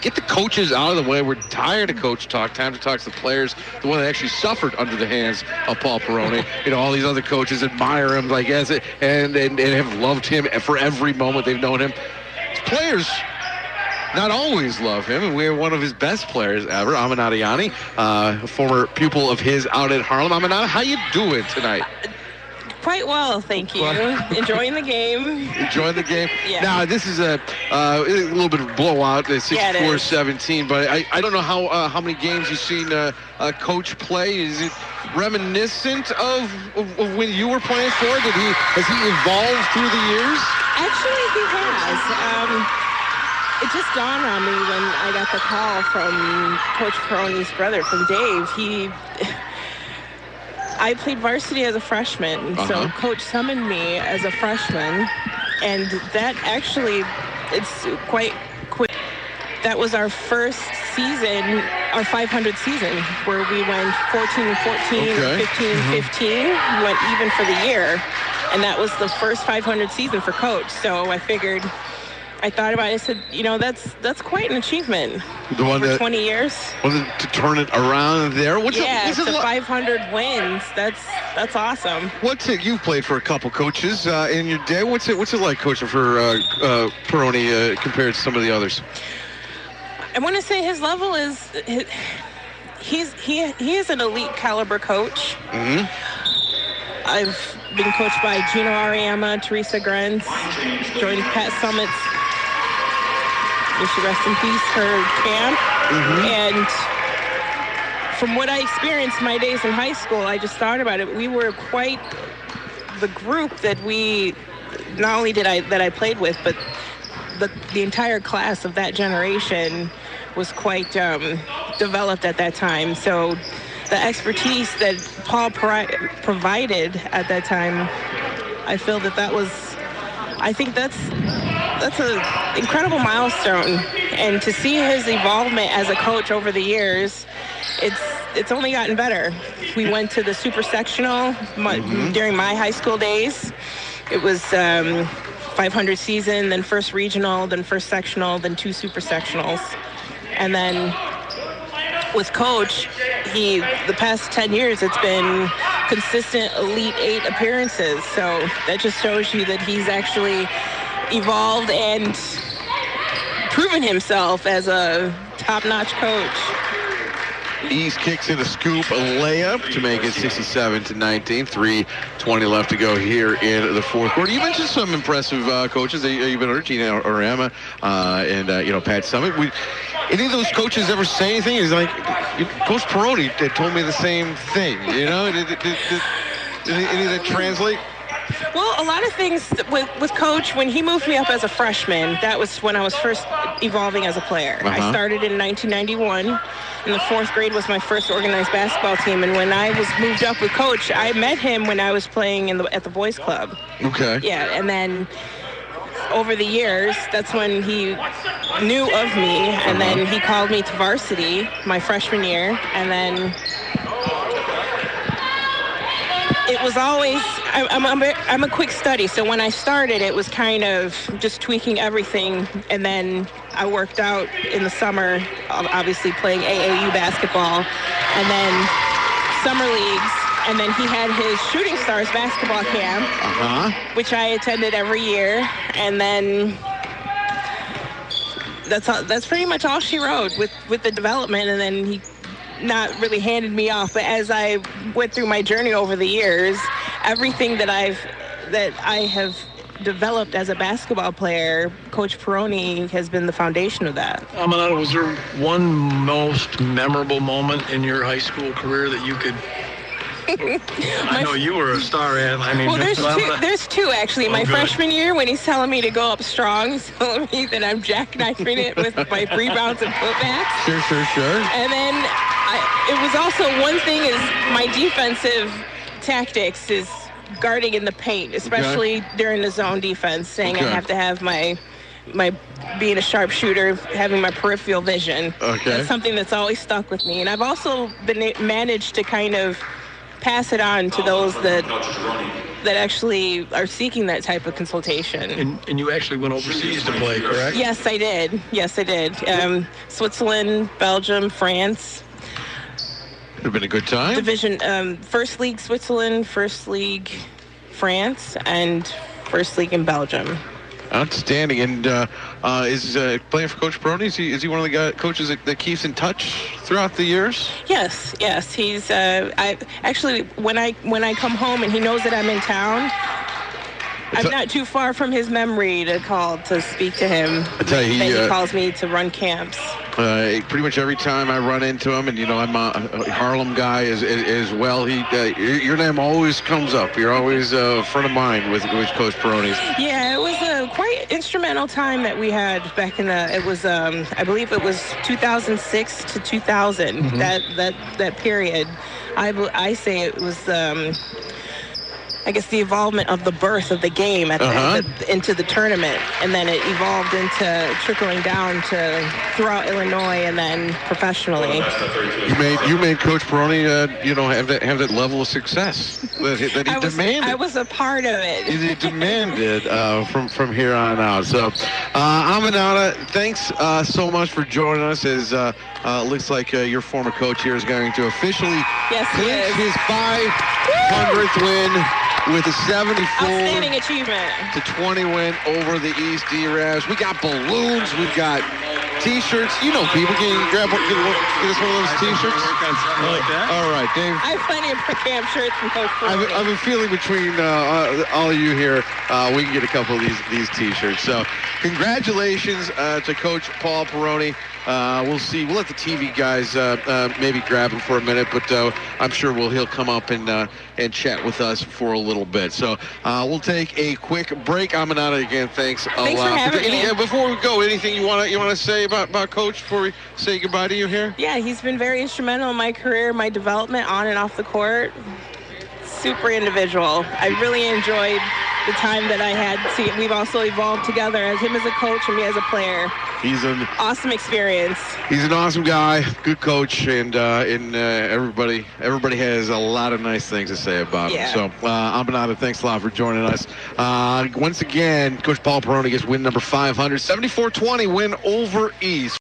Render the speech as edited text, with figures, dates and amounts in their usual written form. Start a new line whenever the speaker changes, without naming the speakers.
get the coaches out of the way. We're tired of coach talk. Time to talk to the players, the one that actually suffered under the hands of Paul Perrone. All these other coaches admire him, like and have loved him for every moment they've known him. Players not always love him, and we're one of his best players ever, Aminata Yanni, a former pupil of his out at Harlem. Aminata, how you doing tonight?
Quite well, thank you. Enjoying the game.
Enjoying the game?
Yeah.
Now, this is a little bit of a blowout, 64-17, but I don't know how many games you've seen Coach play. Is it reminiscent of when you were playing for it? Has he evolved through the years?
Actually, he has. It just dawned on me when I got the call from Coach Perrone's brother, from Dave. I played varsity as a freshman, so Coach summoned me as a freshman, and that actually, it's quite quick. That was our first season, our 500 season, where we went 14-14, 15-15, we went even for the year, and that was the first 500 season for Coach. So I thought about it. I said, that's quite an achievement.
The one
for 20 years.
To turn it around there.
What's 500 wins. That's awesome.
You've played for a couple coaches in your day. What's it like coaching for Perrone compared to some of the others?
I want to say his level is he is an elite caliber coach. Mm-hmm. I've been coached by Gino Ariema, Teresa Grenz, joined Pat Summit's, may she rest in peace, her camp. Mm-hmm. And from what I experienced my days in high school, I just thought about it. We were quite the group that not only that I played with, but the entire class of that generation was quite developed at that time. So the expertise that Paul provided at that time, I feel I think that's an incredible milestone. And to see his evolvement as a coach over the years, it's only gotten better. We went to the super sectional during my high school days. It was 500 season, then first regional, then first sectional, then 2 super sectionals. And then with Coach, the past 10 years, it's been consistent Elite 8 appearances. So that just shows you that he's actually evolved and proven himself as a top-notch coach.
East kicks in a scoop, a layup to make it 67-19. 3:20 left to go here in the fourth quarter. You mentioned some impressive coaches that you've been under, Gino Ariema and Pat Summit. Any of those coaches ever say anything? He's like, Coach Perrone told me the same thing. Did any of that translate?
Well, a lot of things with Coach, when he moved me up as a freshman, that was when I was first evolving as a player. I started in 1991. And the 4th grade was my first organized basketball team. And when I was moved up with Coach, I met him when I was playing at the boys club. Okay. Yeah, and then over the years, that's when he knew of me, and then he called me to varsity my freshman year, and then it was always, I'm a quick study, so when I started, it was kind of just tweaking everything, and then I worked out in the summer, obviously playing AAU basketball, and then summer leagues, and then he had his Shooting Stars basketball camp, which I attended every year, and then that's pretty much all she wrote with the development, and then he not really handed me off. But as I went through my journey over the years, everything that I have developed as a basketball player, Coach Perrone has been the foundation of that.
Aminata, was there one most memorable moment in your high school career that you could... I know you were a star at.
Well, there's two actually. My freshman year, when he's telling me to go up strong, he's telling me that I'm jackknifing it with my rebounds and putbacks.
Sure.
And then it was also one thing is my defensive tactics is guarding in the paint, especially during the zone defense, saying I have to have my being a sharpshooter, having my peripheral vision. Okay. That's something that's always stuck with me. And I've also managed to kind of pass it on to those that that actually are seeking that type of consultation.
And you actually went overseas to play, correct?
Yes, I did. Switzerland, Belgium, France.
Would have been a good time.
Division, First League Switzerland, First League France, and First League in Belgium.
Outstanding. And is playing for Coach Perrone, is he one of the coaches that keeps in touch throughout the years?
Yes. He's I actually when I come home and he knows that I'm in town, I'm not too far from his memory to call to speak to him.
I tell you,
he calls me to run camps.
Pretty much every time I run into him, and I'm a Harlem guy as well. Your name always comes up. You're always a friend of mine with Coach Perrone.
Yeah, it was a quite instrumental time that we had back in it was I believe it was 2006 to 2000. Mm-hmm. That period. I say it was. I guess the involvement of the birth of the game into the tournament, and then it evolved into trickling down to throughout Illinois and then professionally.
You made Coach Perrone, have that level of success that he demanded.
I was a part of it.
He demanded from here on out. So, Aminata, thanks so much for joining us. As looks like your former coach here is going to officially clinch his 500th win with a 74
outstanding achievement
to 20 win over the East D-Ravs. We got balloons, we've got T-shirts. People, can you get us one of those T-shirts?
Like that?
All right, Dave.
I have plenty of camp shirts from Coach Perrone.
I've been feeling between all of you here, we can get a couple of these T-shirts. So, congratulations to Coach Paul Perrone. We'll see. We'll let the TV guys maybe grab him for a minute, but I'm sure he'll come up and chat with us for a little bit. So we'll take a quick break. Aminata, again, thanks a lot.
Thanks for having me.
Before we go, anything you want to say about Coach before we say goodbye to you here?
Yeah, he's been very instrumental in my career, my development on and off the court. Super individual. I really enjoyed the time that I had. We've also evolved together, as him as a coach and me as a player.
He's an
awesome experience.
He's an awesome guy, good coach, and everybody has a lot of nice things to say about him. So, Aminata, thanks a lot for joining us. Once again, Coach Paul Perrone gets win number 500, 74-20 win over East.